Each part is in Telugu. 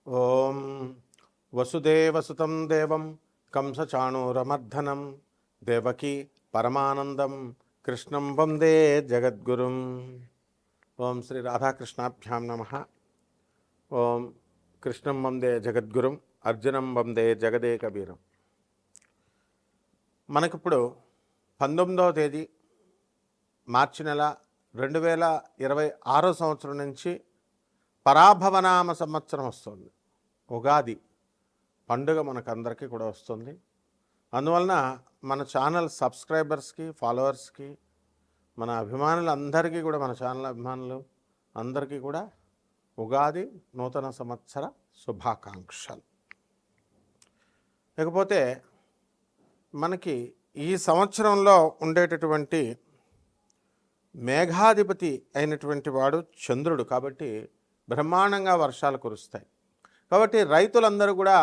ఓం వసుదేవసుతం దేవం కంసచాణూరమర్ధనం దేవకీ పరమానందం కృష్ణం వందే జగద్గురుం. ఓం శ్రీ రాధాకృష్ణాభ్యాం నమః. ఓం కృష్ణం వందే జగద్గురుం అర్జునం వందే జగదేకవీరం. మనకిప్పుడు 19వ తేదీ మార్చి నెల 2026 సంవత్సరం నుంచి పరాభవనామ సంవత్సరం వస్తుంది. ఉగాది పండుగ మనకందరికీ కూడా వస్తుంది. అందువలన మన ఛానల్ సబ్స్క్రైబర్స్కి, ఫాలోవర్స్కి, మన అభిమానులందరికీ కూడా, మన ఛానల్ అభిమానులు అందరికీ కూడా ఉగాది నూతన సంవత్సర శుభాకాంక్షలు. లేకపోతే మనకి ఈ సంవత్సరంలో ఉండేటటువంటి మేఘాధిపతి అయినటువంటి వాడు చంద్రుడు. కాబట్టి బ్రహ్మాండంగా వర్షాలు కురుస్తాయి. కాబట్టి రైతులందరూ కూడా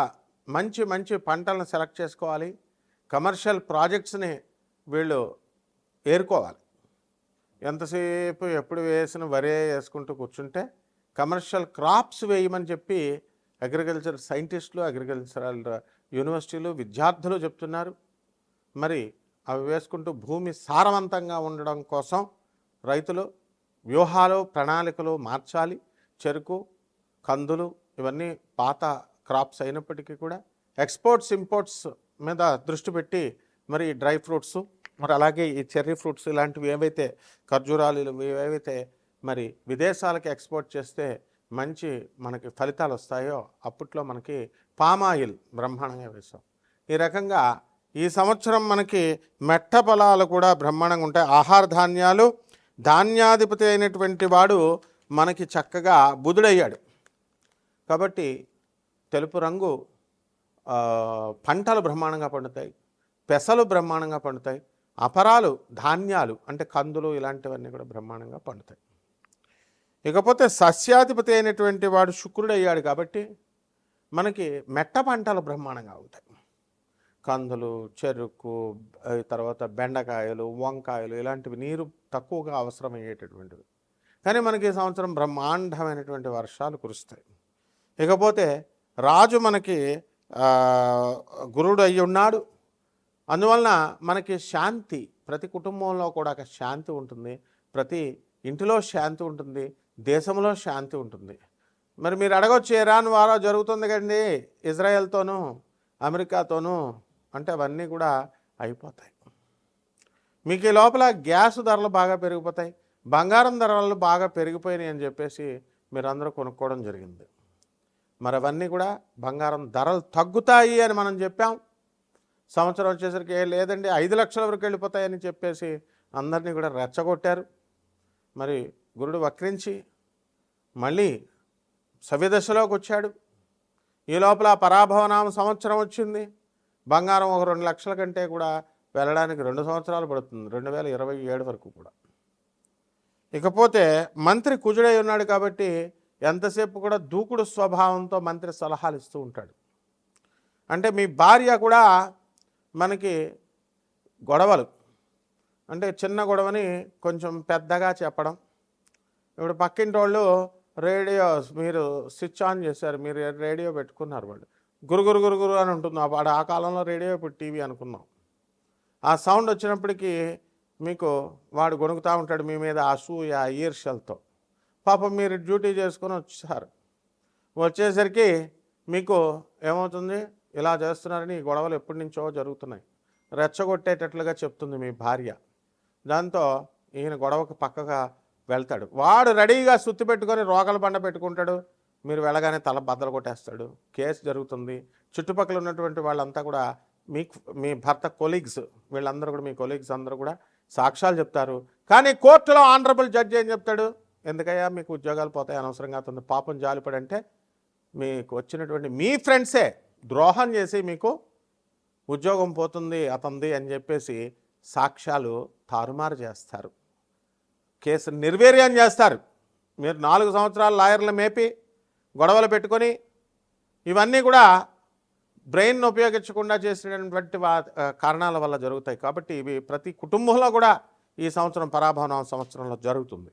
మంచి మంచి పంటలను సెలెక్ట్ చేసుకోవాలి. కమర్షియల్ ప్రాజెక్ట్స్ని వీళ్ళు ఏరుకోవాలి. ఎంతసేపు ఎప్పుడు వేసిన వరే వేసుకుంటూ కూర్చుంటే కమర్షియల్ క్రాప్స్ వేయమని చెప్పి అగ్రికల్చర్ సైంటిస్టులు, అగ్రికల్చరల్ యూనివర్సిటీలు, విద్యార్థులు చెప్తున్నారు. మరి అవి వేసుకుంటూ భూమి సారవంతంగా ఉండడం కోసం రైతులు వ్యూహాలు, ప్రణాళికలు మార్చాలి. చెరుకు, కందులు ఇవన్నీ పాత క్రాప్స్ అయినప్పటికీ కూడా ఎక్స్పోర్ట్స్, ఇంపోర్ట్స్ మీద దృష్టి పెట్టి మరి డ్రై ఫ్రూట్స్, మరి అలాగే ఈ చెర్రీ ఫ్రూట్స్ ఇలాంటివి ఏవైతే, ఖర్జూరాలు ఏవైతే మరి విదేశాలకి ఎక్స్పోర్ట్ చేస్తే మంచి మనకి ఫలితాలు వస్తాయో అప్పట్లో మనకి పామాయిల్ బ్రహ్మాండంగా వేసాం. ఈ రకంగా ఈ సంవత్సరం మనకి మెట్ట పొలాలు కూడా బ్రహ్మాండంగా ఉంటాయి. ఆహార ధాన్యాలు, ధాన్యాధిపతి అయినటువంటి వాడు మనకి చక్కగా బుధుడయ్యాడు. కాబట్టి తెలుపు రంగు పంటలు బ్రహ్మాండంగా పండుతాయి, పెసలు బ్రహ్మాండంగా పండుతాయి, అపరాలు, ధాన్యాలు అంటే కందులు ఇలాంటివన్నీ కూడా బ్రహ్మాండంగా పండుతాయి. ఇకపోతే సస్యాధిపతి అయినటువంటి వాడు శుక్రుడు అయ్యాడు. కాబట్టి మనకి మెట్ట పంటలు బ్రహ్మాండంగా అవుతాయి. కందులు, చెరుకు, తర్వాత బెండకాయలు, వంకాయలు ఇలాంటివి నీరు తక్కువగా అవసరమయ్యేటటువంటివి. కానీ మనకి ఈ సంవత్సరం బ్రహ్మాండమైనటువంటి వర్షాలు కురుస్తాయి. ఇకపోతే రాజు మనకి గురుడు అయి ఉన్నాడు. అందువలన మనకి శాంతి, ప్రతి కుటుంబంలో కూడా ఒక శాంతి ఉంటుంది, ప్రతి ఇంటిలో శాంతి ఉంటుంది, దేశంలో శాంతి ఉంటుంది. మరి మీరు అడగొచ్చు, ఇరాన్ వారా జరుగుతుంది కండి ఇజ్రాయెల్తోనూ అమెరికాతోనూ అంటే అవన్నీ కూడా అయిపోతాయి. మీకు ఈ లోపల గ్యాస్ ధరలు బాగా పెరిగిపోతాయి, బంగారం ధరలు బాగా పెరిగిపోయినాయి అని చెప్పేసి మీరందరూ కొనుక్కోవడం జరిగింది. మరి అవన్నీ కూడా బంగారం ధరలు తగ్గుతాయి అని మనం చెప్పాం. సంవత్సరం వచ్చేసరికి లేదండి 5 లక్షల వరకు వెళ్ళిపోతాయని చెప్పేసి అందరినీ కూడా రెచ్చగొట్టారు. మరి గురుడు వక్రించి మళ్ళీ సవ్యదశలోకి వచ్చాడు. ఈ లోపల పరాభవనామ సంవత్సరం వచ్చింది. బంగారం ఒక 2 లక్షల కంటే కూడా వెళ్ళడానికి 2 సంవత్సరాలు పడుతుంది, 2027 వరకు కూడా. ఇకపోతే మంత్రి కుజుడై ఉన్నాడు. కాబట్టి ఎంతసేపు కూడా దూకుడు స్వభావంతో మంత్రి సలహాలు ఇస్తూ ఉంటాడు. అంటే మీ భార్య కూడా మనకి గొడవలు, అంటే చిన్న గొడవని కొంచెం పెద్దగా చెప్పడం. ఇప్పుడు పక్కింటి వాళ్ళు రేడియో మీరు స్విచ్ ఆన్ చేశారు, మీరు రేడియో పెట్టుకున్నారు, వాళ్ళు గురుగురు గురుగురు అని ఉంటుంది. వాడు ఆ కాలంలో రేడియో, ఇప్పుడు టీవీ అనుకున్నాం. ఆ సౌండ్ వచ్చినప్పటికీ మీకు వాడు గొణుకుతూ ఉంటాడు మీ మీద అసూయ, ఈర్ష్యలతో. పాపం మీరు డ్యూటీ చేసుకొని వచ్చేసరికి మీకు ఏమవుతుంది, ఇలా చేస్తున్నారని ఈ గొడవలు ఎప్పటి నుంచో జరుగుతున్నాయి, రెచ్చగొట్టేటట్లుగా చెప్తుంది మీ భార్య. దాంతో ఈయన గొడవకు పక్కగా వెళ్తాడు. వాడు రెడీగా సుత్తి పెట్టుకొని రోకల బండ పెట్టుకుంటాడు. మీరు వెళ్ళగానే తల బద్దలు కొట్టేస్తాడు. కేసు జరుగుతుంది. చుట్టుపక్కల ఉన్నటువంటి వాళ్ళంతా కూడా మీ భర్త కొలీగ్స్, వీళ్ళందరూ కూడా, మీ కొలీగ్స్ అందరూ కూడా సాక్ష్యాలు చెప్తారు. కానీ కోర్టులో ఆనరబుల్ జడ్జి ఏం చెప్తాడు, ఎందుకయ్యా మీకు ఉద్యోగాలు పోతాయి అనవసరంగా అతను పాపం జాలిపడంటే మీకు వచ్చినటువంటి మీ ఫ్రెండ్సే ద్రోహం చేసి మీకు ఉద్యోగం పోతుంది అతనిది అని చెప్పేసి సాక్ష్యాలు తారుమారు చేస్తారు, కేసు నిర్వీర్యం చేస్తారు. మీరు 4 సంవత్సరాలు లాయర్లు మేపి గొడవలు పెట్టుకొని ఇవన్నీ కూడా బ్రెయిన్ ఉపయోగించకుండా చేసినటువంటి కారణాల వల్ల జరుగుతాయి. కాబట్టి ఇవి ప్రతి కుటుంబంలో కూడా ఈ సంవత్సరం పరాభవన సంవత్సరంలో జరుగుతుంది.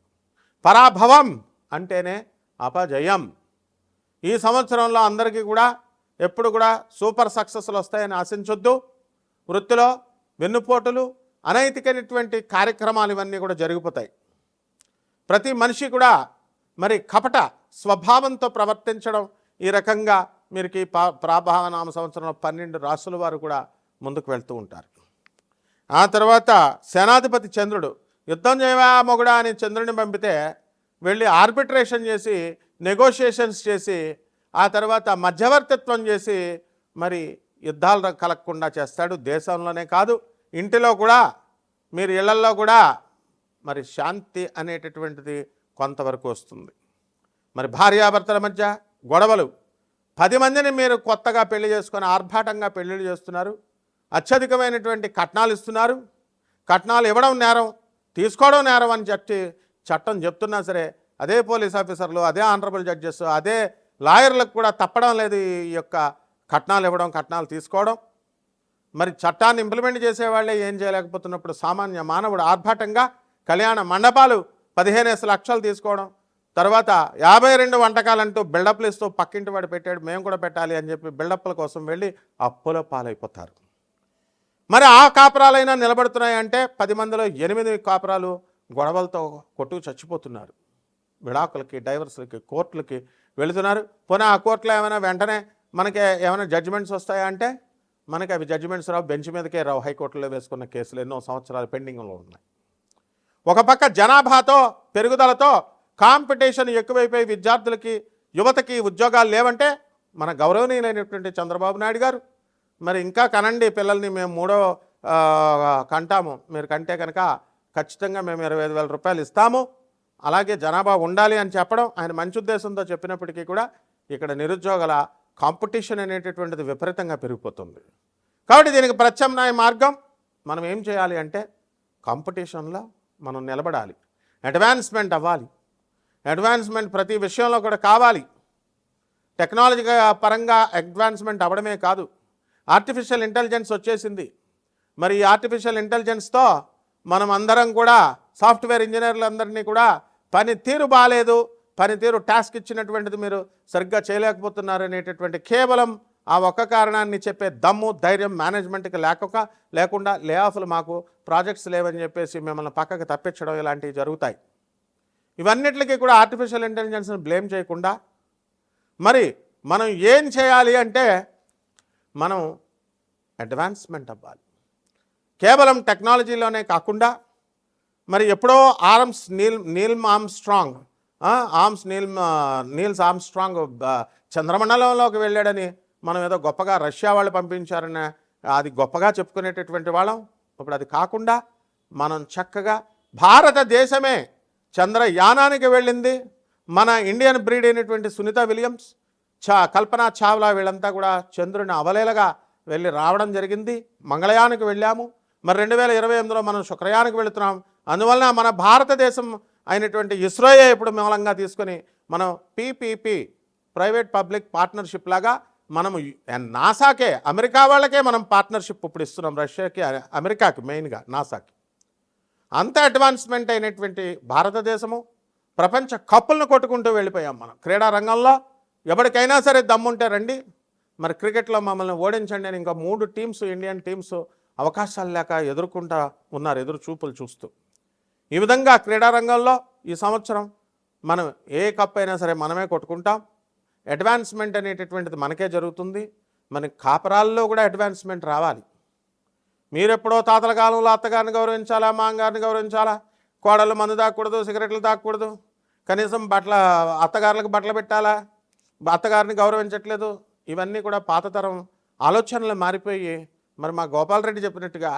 పరాభవం అంటేనే అపజయం. ఈ సంవత్సరంలో అందరికీ కూడా ఎప్పుడు కూడా సూపర్ సక్సెస్లు వస్తాయని ఆశించొద్దు. వృత్తిలో వెన్నుపోటులు, అనైతికమైనటువంటి కార్యక్రమాలు ఇవన్నీ కూడా జరిగిపోతాయి. ప్రతి మనిషి కూడా మరి కపట స్వభావంతో ప్రవర్తించడం, ఈ రకంగా మీరుకి ప్రాభావనామ సంవత్సరంలో 12 రాసుల వారు కూడా ముందుకు వెళ్తూ ఉంటారు. ఆ తర్వాత సేనాధిపతి చంద్రుడు, యుద్ధం చేయవా మొగుడా అని చంద్రుడిని పంపితే వెళ్ళి ఆర్బిట్రేషన్ చేసి, నెగోషియేషన్స్ చేసి, ఆ తర్వాత మధ్యవర్తిత్వం చేసి మరి యుద్ధాలు కలగకుండా చేస్తాడు. దేశంలోనే కాదు, ఇంటిలో కూడా, మీరు ఇళ్లల్లో కూడా మరి శాంతి అనేటటువంటిది కొంతవరకు వస్తుంది. మరి భార్యాభర్తల మధ్య గొడవలు, 10 మందిని మీరు కొత్తగా పెళ్లి చేసుకొని ఆర్భాటంగా పెళ్లిళ్ళు చేస్తున్నారు, అత్యధికమైనటువంటి కట్నాలు ఇస్తున్నారు. కట్నాలు ఇవ్వడం నేరం, తీసుకోవడం నేరం అని చట్టం చెప్తున్నా సరే అదే పోలీస్ ఆఫీసర్లు, అదే ఆనరబుల్ జడ్జెస్, అదే లాయర్లకు కూడా తప్పడం లేదు ఈ యొక్క కట్నాలు ఇవ్వడం, కట్నాలు తీసుకోవడం. మరి చట్టాన్ని ఇంప్లిమెంట్ చేసేవాళ్ళే ఏం చేయలేకపోతున్నప్పుడు సామాన్య మానవుడు ఆర్భాటంగా కళ్యాణ మండపాలు 15 లక్షలు తీసుకోవడం, తర్వాత 52 వంటకాలంటూ బిల్డప్లు ఇస్తూ పక్కింటి వాడు పెట్టాడు మేము కూడా పెట్టాలి అని చెప్పి బిల్డప్ల కోసం వెళ్ళి అప్పుల పాలైపోతారు. మరి ఆ కాపురాలైనా నిలబడుతున్నాయంటే 10 మందిలో 8 కాపురాలు గొడవలతో కొట్టుకు చచ్చిపోతున్నారు. విడాకులకి, డైవర్స్లకి, కోర్టులకి వెళుతున్నారు. పోనీ ఆ కోర్టులో ఏమైనా వెంటనే మనకి ఏమైనా జడ్జిమెంట్స్ వస్తాయా అంటే మనకి అవి జడ్జిమెంట్స్ రావు, బెంచ్ మీదకే రావు. హైకోర్టులో వేసుకున్న కేసులు ఎన్నో సంవత్సరాలు పెండింగ్లో ఉన్నాయి. ఒక పక్క జనాభాతో పెరుగుదలతో కాంపిటీషన్ ఎక్కువైపోయి విద్యార్థులకి, యువతకి ఉద్యోగాలు లేవంటే మన గౌరవనీయులైనటువంటి చంద్రబాబు నాయుడు గారు మరి ఇంకా కనండి పిల్లల్ని, మేము 3వ కంటాము, మీరు కంటే కనుక ఖచ్చితంగా మేము 25,000 రూపాయలు ఇస్తాము, అలాగే జనాభా ఉండాలి అని చెప్పడం ఆయన మంచి ఉద్దేశంతో చెప్పినప్పటికీ కూడా ఇక్కడ నిరుద్యోగుల కాంపిటీషన్ అనేటటువంటిది విపరీతంగా పెరిగిపోతుంది. కాబట్టి దీనికి ప్రత్యామ్నాయ మార్గం మనం ఏం చేయాలి అంటే కాంపిటీషన్లో మనం నిలబడాలి, అడ్వాన్స్మెంట్ అవ్వాలి. అడ్వాన్స్మెంట్ ప్రతి విషయంలో కూడా కావాలి. టెక్నాలజీ పరంగా అడ్వాన్స్మెంట్ అవ్వడమే కాదు, ఆర్టిఫిషియల్ ఇంటెలిజెన్స్ వచ్చేసింది. మరి ఈ ఆర్టిఫిషియల్ ఇంటెలిజెన్స్తో మనం అందరం కూడా సాఫ్ట్వేర్ ఇంజనీర్లందరినీ కూడా పనితీరు బాగాలేదు, పనితీరు టాస్క్ ఇచ్చినటువంటిది మీరు సరిగ్గా చేయలేకపోతున్నారు అనేటటువంటి కేవలం ఆ ఒక్క కారణాన్ని చెప్పే దమ్ము, ధైర్యం మేనేజ్మెంట్కి లేకుండా లే ఆఫ్లు, మాకు ప్రాజెక్ట్స్ లేవని చెప్పేసి మిమ్మల్ని పక్కకు తప్పించడం ఇలాంటివి జరుగుతాయి. ఇవన్నిటికీ కూడా ఆర్టిఫిషియల్ ఇంటెలిజెన్స్ని బ్లేమ్ చేయకుండా మరి మనం ఏం చేయాలి అంటే మనం అడ్వాన్స్మెంట్ అవ్వాలి. కేవలం టెక్నాలజీలోనే కాకుండా మరి ఎప్పుడో నీల్స్ ఆర్మ్స్ట్రాంగ్ చంద్రమండలంలోకి వెళ్ళాడని మనం ఏదో గొప్పగా రష్యా వాళ్ళు పంపించారని అది గొప్పగా చెప్పుకునేటటువంటి వాళ్ళం. ఇప్పుడు అది కాకుండా మనం చక్కగా భారతదేశమే చంద్రయానానికి వెళ్ళింది. మన ఇండియన్ బ్రీడ్ అయినటువంటి సునీత విలియమ్స్, కల్పనా చావ్లా వీళ్ళంతా కూడా చంద్రుని అవలేలగా వెళ్ళి రావడం జరిగింది. మంగళయానికి వెళ్ళాము. మరి 2028లో మనం శుక్రయానికి వెళుతున్నాం. అందువలన మన భారతదేశం అయినటువంటి ఇస్రోయే ఇప్పుడు మూలంగా తీసుకొని మనం పీపీపీ, ప్రైవేట్ పబ్లిక్ పార్ట్నర్షిప్ లాగా మనము నాసాకే, అమెరికా వాళ్ళకే మనం పార్ట్నర్షిప్ ఇప్పుడు ఇస్తున్నాం. రష్యాకి, అమెరికాకి, మెయిన్గా నాసాకి. అంత అడ్వాన్స్మెంట్ అయినటువంటి భారతదేశము ప్రపంచ కప్పులను కొట్టుకుంటూ వెళ్ళిపోయాం. మనం క్రీడా రంగంలో ఎవరికైనా సరే దమ్ముంటే రండి, మరి క్రికెట్లో మమ్మల్ని ఓడించండి అని ఇంకా 3 టీమ్స్, ఇండియన్ టీమ్స్ అవకాశాలు లేక ఎదుర్కొంటా ఉన్నారు, ఎదురు చూపులు చూస్తూ. ఈ విధంగా క్రీడారంగంలో ఈ సంవత్సరం మనం ఏ కప్ అయినా సరే మనమే కొట్టుకుంటాం. అడ్వాన్స్మెంట్ అనేటటువంటిది మనకే జరుగుతుంది. మన కాపురాల్లో కూడా అడ్వాన్స్మెంట్ రావాలి. మీరెప్పుడో తాతల కాలంలో అత్తగారిని గౌరవించాలా, మామగారిని గౌరవించాలా, కోడళ్ళు మందు తాగకూడదు, సిగరెట్లు తాగకూడదు, కనీసం అత్తగారులకు బట్టలు పెట్టాలా, అత్తగారిని గౌరవించట్లేదు. ఇవన్నీ కూడా పాతతరం ఆలోచనలు మారిపోయి మరి మా గోపాలరెడ్డి చెప్పినట్టుగా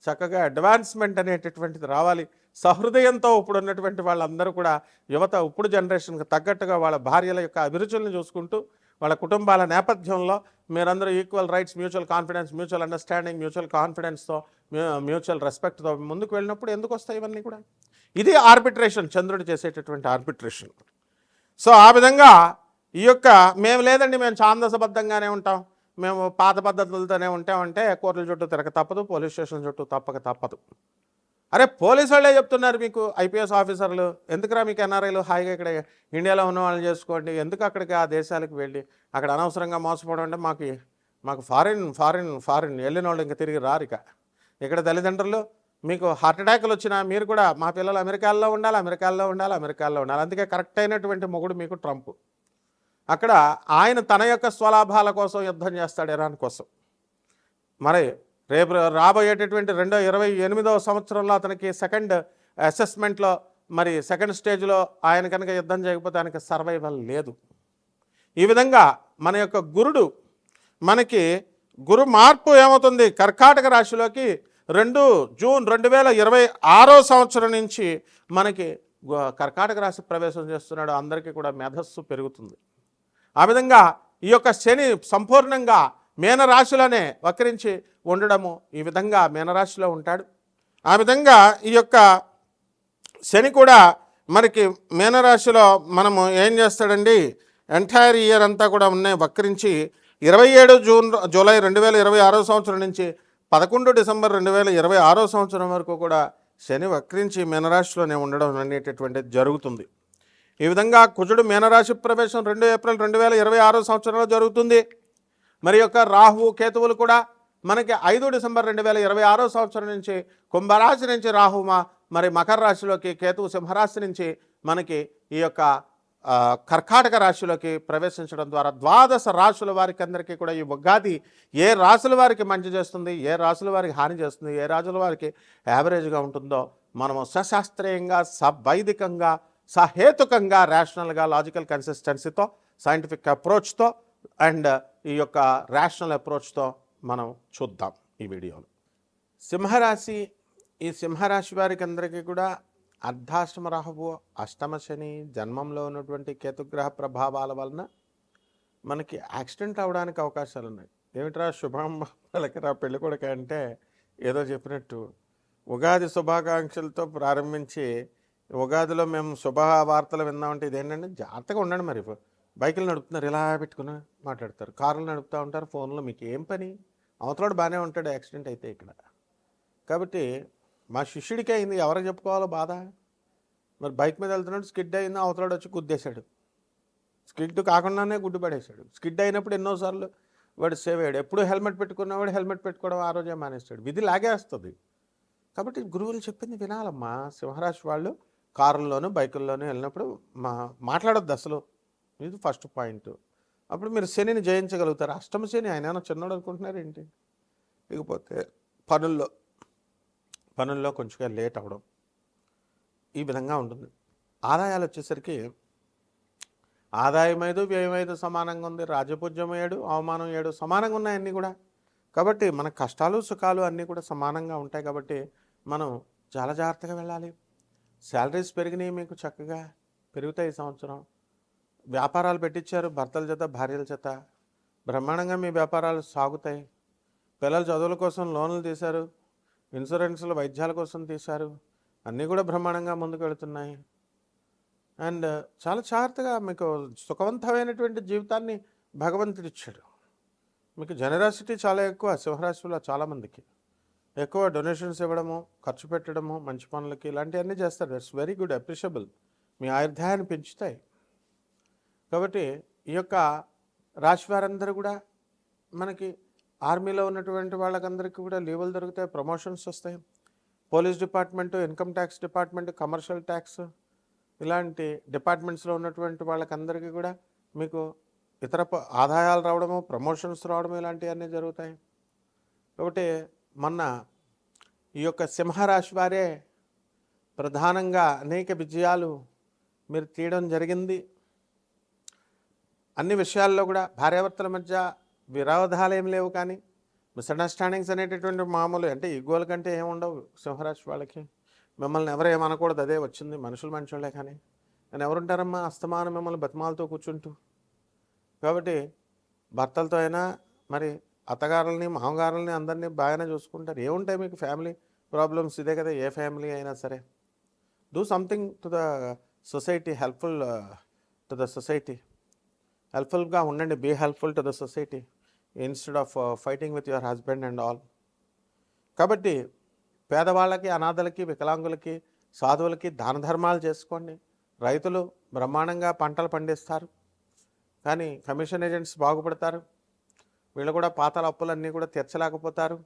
చక్కగా అడ్వాన్స్మెంట్ అనేటటువంటిది రావాలి. సహృదయంతో ఇప్పుడు ఉన్నటువంటి వాళ్ళందరూ కూడా యువత ఇప్పుడు జనరేషన్కి తగ్గట్టుగా వాళ్ళ భార్యల యొక్క అభిరుచులను చూసుకుంటూ వాళ్ళ కుటుంబాల నేపథ్యంలో మీరందరూ equal rights, mutual confidence, mutual understanding, mutual కాన్ఫిడెన్స్తో, మ్యూచువల్ రెస్పెక్ట్తో ముందుకు వెళ్ళినప్పుడు ఎందుకు వస్తాయి ఇవన్నీ కూడా? ఇది ఆర్బిట్రేషన్, చంద్రుడు చేసేటటువంటి ఆర్బిట్రేషన్. సో ఆ విధంగా ఈ యొక్క మేము లేదండి, మేము ఛాందసబద్ధంగానే ఉంటాం, మేము పాత పద్ధతులతోనే ఉంటామంటే కోర్టుల చుట్టూ తిరగ తప్పదు, పోలీస్ స్టేషన్ చుట్టూ తప్పదు. అరే పోలీసు వాళ్ళే చెప్తున్నారు మీకు, ఐపీఎస్ ఆఫీసర్లు, ఎందుకురా మీకు ఎన్ఆర్ఐలు హాయిగా ఇక్కడ ఇండియాలో ఉన్న వాళ్ళని చేసుకోండి, ఎందుకు అక్కడికి ఆ దేశాలకు వెళ్ళి అక్కడ అనవసరంగా మోసపోవడం అంటే మాకు ఫారిన్ వెళ్ళిన వాళ్ళు ఇంకా తిరిగి రారు. ఇక్కడ తల్లిదండ్రులు మీకు హార్ట్ అటాక్లు వచ్చినా మీరు కూడా మా పిల్లలు అమెరికాలో ఉండాలి. అందుకే కరెక్ట్ అయినటువంటి మొగుడు మీకు ట్రంప్. అక్కడ ఆయన తన యొక్క స్వలాభాల కోసం యుద్ధం చేస్తాడు ఇరాన్ కోసం. మరి రేపు రాబోయేటటువంటి 2028వ సంవత్సరంలో అతనికి సెకండ్ అసెస్మెంట్లో మరి సెకండ్ స్టేజ్లో ఆయన కనుక యుద్ధం చేయకపోతే ఆయనకి సర్వైవల్ లేదు. ఈ విధంగా మన యొక్క గురుడు మనకి గురు మార్పు ఏమవుతుంది, కర్కాటక రాశిలోకి 2 జూన్ 2026వ సంవత్సరం నుంచి మనకి కర్కాటక రాశి ప్రవేశం చేస్తున్నాడు. అందరికీ కూడా మేధస్సు పెరుగుతుంది. ఆ విధంగా ఈ యొక్క శని సంపూర్ణంగా మీనరాశిలోనే వక్రించి ఉండడము, ఈ విధంగా మీనరాశిలో ఉంటాడు. ఆ విధంగా ఈ యొక్క శని కూడా మనకి మీనరాశిలో మనము ఏం చేస్తాడండి, ఎంటైర్ ఇయర్ అంతా కూడా ఉన్నాయి వక్రించి 27 జూలై 2026వ సంవత్సరం నుంచి 11 డిసెంబర్ 2026వ సంవత్సరం వరకు కూడా శని వక్రించి మీనరాశిలోనే ఉండడం అనేటటువంటిది జరుగుతుంది. ఈ విధంగా కుజుడు మీనరాశి ప్రవేశం 2 ఏప్రిల్ 2026వ సంవత్సరంలో జరుగుతుంది. మరి యొక్క రాహు కేతువులు కూడా మనకి 5 డిసెంబర్ 2026వ సంవత్సరం నుంచి కుంభరాశి నుంచి రాహు మరి మకర రాశిలోకి, కేతువు సింహరాశి నుంచి మనకి ఈ యొక్క కర్కాటక రాశిలోకి ప్రవేశించడం ద్వారా 12 రాశుల వారికి అందరికీ కూడా ఈ ఉగాది ఏ రాశుల వారికి మంచి చేస్తుంది, ఏ రాశుల వారికి హాని చేస్తుంది, ఏ రాశుల వారికి యావరేజ్గా ఉంటుందో మనము సశాస్త్రీయంగా, వైదికంగా, సహేతుకంగా, రేషనల్గా, లాజికల్ కన్సిస్టెన్సీతో, సైంటిఫిక్ అప్రోచ్తో అండ్ ఈ యొక్క రేషనల్ అప్రోచ్తో మనం చూద్దాం ఈ వీడియోలో. సింహరాశి, ఈ సింహరాశి వారికి అందరికీ కూడా అర్ధాష్టమ రాహువు, అష్టమ శని, జన్మంలో ఉన్నటువంటి కేతుగ్రహ ప్రభావాల వలన మనకి యాక్సిడెంట్ అవడానికి అవకాశాలు ఉన్నాయి. ఏమిట్రా శుభం పలకరా పెళ్ళి కొడుక అంటే ఏదో చెప్పినట్టు ఉగాది శుభాకాంక్షలతో ప్రారంభించి ఉగాదిలో మేము శుభవార్తలు విన్నామంటే ఇదేంటంటే జాగ్రత్తగా ఉండండి. మరి బైకులు నడుపుతున్నారు, ఇలా పెట్టుకుని మాట్లాడతారు, కార్లు నడుపుతూ ఉంటారు, ఫోన్లో, మీకు ఏం పని? అవతలాడు బాగానే ఉంటాడు యాక్సిడెంట్ అయితే ఇక్కడ. కాబట్టి మా శిష్యుడికి అయింది, ఎవరికి చెప్పుకోవాలో బాధ. మరి బైక్ మీద వెళ్తున్నాడు, స్కిడ్ అయింది, అవతలాడు వచ్చి గుద్దేశాడు, స్కిడ్ కాకుండానే గుడ్డు పడేశాడు. స్కిడ్ అయినప్పుడు ఎన్నోసార్లు వాడు సేవ్ అయ్యాడు. ఎప్పుడు హెల్మెట్ పెట్టుకున్నవాడు హెల్మెట్ పెట్టుకోవడం ఆ రోజే మానేస్తాడు. విధి లాగేస్తుంది. కాబట్టి గురువులు చెప్పింది వినాలమ్మా. సింహరాశి వాళ్ళు కారుల్లోనూ బైకుల్లోనూ వెళ్ళినప్పుడు మాట్లాడొద్దు అసలు. ఇది ఫస్ట్ పాయింట్. అప్పుడు మీరు శనిని జయించగలుగుతారు. అష్టమ శని ఆయన చిన్నోడు అనుకుంటున్నారు ఏంటి? ఇకపోతే పనుల్లో కొంచెంగా లేట్ అవ్వడం, ఈ విధంగా ఉంటుంది. ఆదాయాలు వచ్చేసరికి ఆదాయం 5, వ్యయం 5 సమానంగా ఉంది. రాజపూజ్యం 7, అవమానం 7 సమానంగా ఉన్నాయి అన్నీ కూడా. కాబట్టి మన కష్టాలు సుఖాలు అన్నీ కూడా సమానంగా ఉంటాయి. కాబట్టి మనం చాలా జాగ్రత్తగా వెళ్ళాలి. శాలరీస్ పెరిగినాయి, మీకు చక్కగా పెరుగుతాయి ఈ సంవత్సరం. వ్యాపారాలు పెట్టించారు భర్తల చేత, భార్యల చేత, బ్రహ్మాండంగా మీ వ్యాపారాలు సాగుతాయి. పిల్లల చదువుల కోసం లోన్లు తీశారు, ఇన్సూరెన్స్లు, వైద్యాల కోసం తీశారు, అన్నీ కూడా బ్రహ్మాండంగా ముందుకు వెళుతున్నాయి. అండ్ చాలా జాగ్రత్తగా మీకు సుఖవంతమైనటువంటి జీవితాన్ని భగవంతుడు ఇచ్చాడు. మీకు జనరాసిటీ చాలా ఎక్కువ. సింహరాశిలో చాలామందికి ఎక్కువ డొనేషన్స్ ఇవ్వడము, ఖర్చు పెట్టడము, మంచి పనులకి ఇలాంటివన్నీ చేస్తారు. It's very good, appreciable. మీ ఆయుర్దాయాన్ని పెంచుతాయి. కాబట్టి ఈ యొక్క రాశి వారందరూ కూడా మనకి ఆర్మీలో ఉన్నటువంటి వాళ్ళకందరికీ కూడా లీవులు దొరుకుతాయి, ప్రమోషన్స్ వస్తాయి. Police department, income tax department, commercial tax ఇలాంటి డిపార్ట్మెంట్స్లో ఉన్నటువంటి వాళ్ళకందరికీ కూడా మీకు ఇతర ఆదాయాలు రావడము, ప్రమోషన్స్ రావడము ఇలాంటివన్నీ జరుగుతాయి. కాబట్టి మొన్న ఈ యొక్క సింహరాశి వారే ప్రధానంగా అనేక విజయాలు మీరు తీయడం జరిగింది. అన్ని విషయాల్లో కూడా భార్యాభర్తల మధ్య విరోధాలు ఏం లేవు, కానీ మిస్అండర్స్టాండింగ్స్ అనేటటువంటి మామూలు. అంటే ఈగోల కంటే ఏముండవు సింహరాశి వాళ్ళకి. మిమ్మల్ని ఎవరు ఏమనకూడదు, అదే వచ్చింది. మనుషులు మనుషులే, కానీ ఎవరుంటారమ్మా అస్తమానం మిమ్మల్ని బతిమాలతో కూర్చుంటూ. కాబట్టి భర్తలతో అయినా మరి అత్తగారులని, మామగారులని అందరినీ బాగానే చూసుకుంటారు. ఏముంటాయి మీకు ఫ్యామిలీ ప్రాబ్లమ్స్? ఇదే కదా ఏ ఫ్యామిలీ అయినా సరే. Do something to the society, helpful to the society. హెల్ప్ఫుల్గా ఉండండి, be helpful to the society instead of fighting with your husband and all. కాబట్టి పేదవాళ్ళకి, అనాథలకి, వికలాంగులకి, సాధువులకి దాన ధర్మాలు చేసుకోండి. రైతులు బ్రహ్మాండంగా పంటలు పండిస్తారు, కానీ కమిషన్ ఏజెంట్స్ బాగుపడతారు. వీళ్ళు కూడా పాతాల అప్పులన్నీ కూడా తీర్చలేకపోతారు.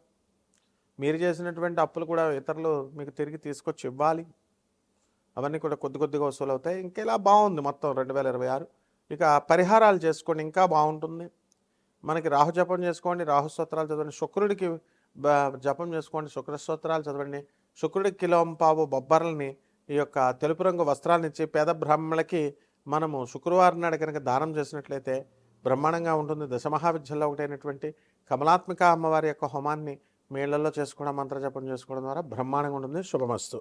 మీరు చేసినటువంటి అప్పులు కూడా ఇతరులు మీకు తిరిగి తీసుకొచ్చి ఇవ్వాలి. అవన్నీ కూడా కొద్ది కొద్దిగా వసూలు అవుతాయి. ఇంకెలా బాగుంది మొత్తం 2026. ఇక పరిహారాలు చేసుకోండి, ఇంకా బాగుంటుంది. మనకి రాహు జపం చేసుకోండి, రాహు స్తోత్రాలు చదవండి. శుక్రుడికి జపం చేసుకోండి, శుక్ర స్తోత్రాలు చదవండి. శుక్రుడికి కిలోంపావు బొబ్బర్లని, ఈ యొక్క తెలుపు రంగు వస్త్రాలను ఇచ్చి పేద బ్రాహ్మణులకి మనము శుక్రవారం నాడు కనుక దానం చేసినట్లయితే బ్రహ్మాండంగా ఉంటుంది. దశమహావిద్యల్లో ఒకటైనటువంటి కమలాత్మిక అమ్మవారి యొక్క హోమాన్ని మీ ఇళ్లలో చేసుకోవడం, మంత్రజపం చేసుకోవడం ద్వారా బ్రహ్మాండంగా ఉంటుంది. శుభమస్తు.